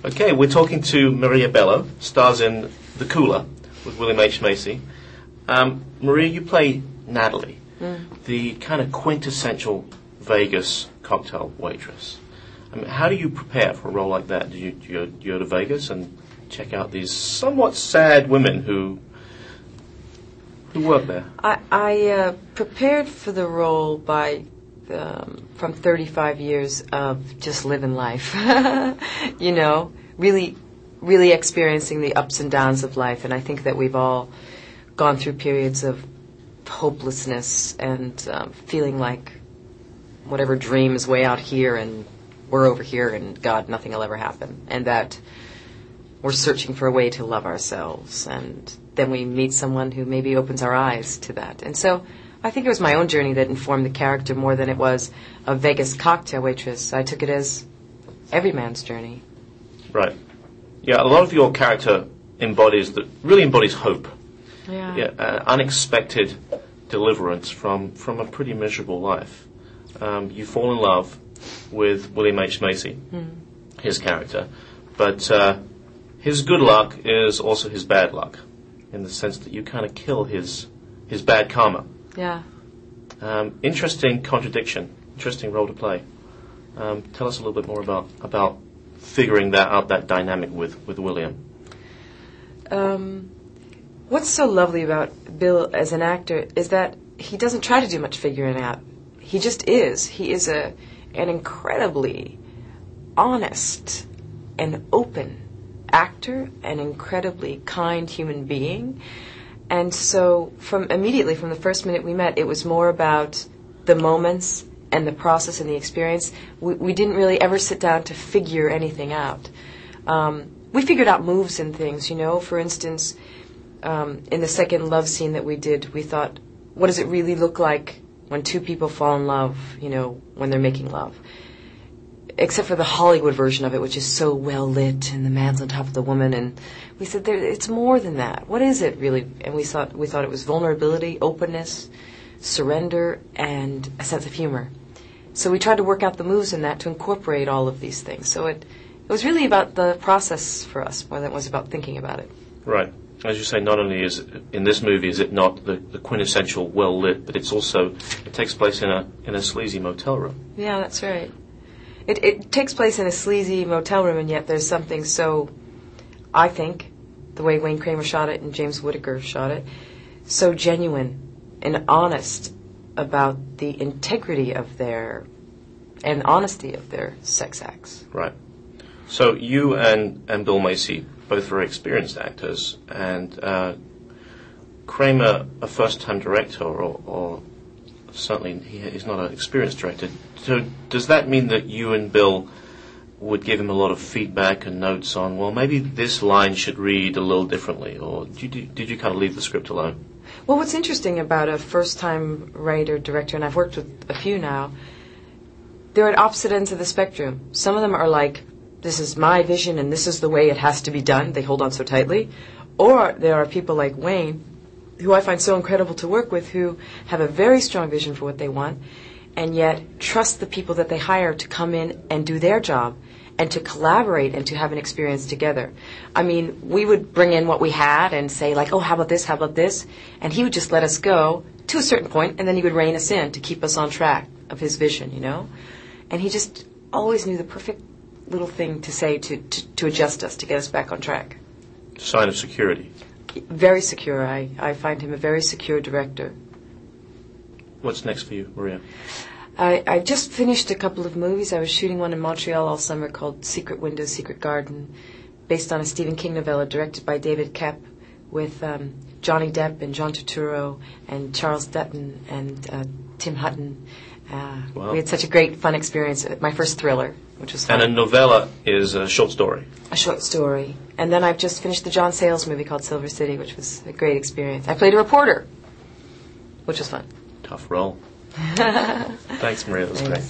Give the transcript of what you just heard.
Okay, we're talking to Maria Bello, stars in The Cooler with William H. Macy. Maria, you play Natalie, the kind of quintessential Vegas cocktail waitress. I mean, how do you prepare for a role like that? Do you go to Vegas and check out these somewhat sad women who work there? I prepared for the role by from 35 years of just living life, you know, really experiencing the ups and downs of life. And I think that we've all gone through periods of hopelessness and feeling like whatever dream is way out here and we're over here and God, nothing will ever happen. And that we're searching for a way to love ourselves. And then we meet someone who maybe opens our eyes to that. And so I think it was my own journey that informed the character more than it was a Vegas cocktail waitress. I took it as every man's journey. Right. Yeah, a lot of your character really embodies hope. Yeah. Unexpected deliverance from a pretty miserable life. You fall in love with William H. Macy, his character, but his good luck is also his bad luck, in the sense that you kind of kill his bad karma. Yeah. Interesting contradiction. Interesting role to play. Tell us a little bit more about figuring that out, that dynamic with William. What's so lovely about Bill as an actor is that he doesn't try to do much figuring out. He just is. He is an incredibly honest and open actor, an incredibly kind human being. And so immediately from the first minute we met, it was more about the moments and the process and the experience. We didn't really ever sit down to figure anything out. We figured out moves and things, you know. For instance, in the second love scene that we did, we thought, what does it really look like when two people fall in love, you know, when they're making love? Except for the Hollywood version of it, which is so well lit, and the man's on top of the woman, and we said it's more than that. What is it really? And we thought it was vulnerability, openness, surrender, and a sense of humor. So we tried to work out the moves in that to incorporate all of these things. So it was really about the process for us more than it was about thinking about it. Right. As you say, not only is in this movie is it not the quintessential well lit, but it takes place in a sleazy motel room. Yeah, that's right. It takes place in a sleazy motel room, and yet there's something so, I think, the way Wayne Kramer shot it and James Whittaker shot it, so genuine and honest about the integrity of and honesty of their sex acts. Right. So you and Bill Macy, both very experienced actors, and Kramer, a first-time director, or certainly he's not an experienced director. So does that mean that you and Bill would give him a lot of feedback and notes on, well, maybe this line should read a little differently, or did you kind of leave the script alone? Well, what's interesting about a first-time writer, director, and I've worked with a few now, they're at opposite ends of the spectrum. Some of them are like, this is my vision and this is the way it has to be done. They hold on so tightly. Or there are people like Wayne, who I find so incredible to work with, who have a very strong vision for what they want, and yet trust the people that they hire to come in and do their job, and to collaborate and to have an experience together. I mean, we would bring in what we had and say, like, oh, how about this? And he would just let us go to a certain point, and then he would rein us in to keep us on track of his vision, you know? And he just always knew the perfect little thing to say to adjust us, to get us back on track. Sign of security. Very secure. I find him a very secure director. What's next for you, Maria? I just finished a couple of movies. I was shooting one in Montreal all summer called Secret Window, Secret Garden, based on a Stephen King novella directed by David Koepp, with Johnny Depp and John Turturro and Charles Dutton and Tim Hutton. Wow. We had such a great, fun experience. My first thriller, which was fun. And a novella is a short story. A short story. And then I've just finished the John Sayles movie called Silver City, which was a great experience. I played a reporter, which was fun. Tough role. Thanks, Maria. That was great.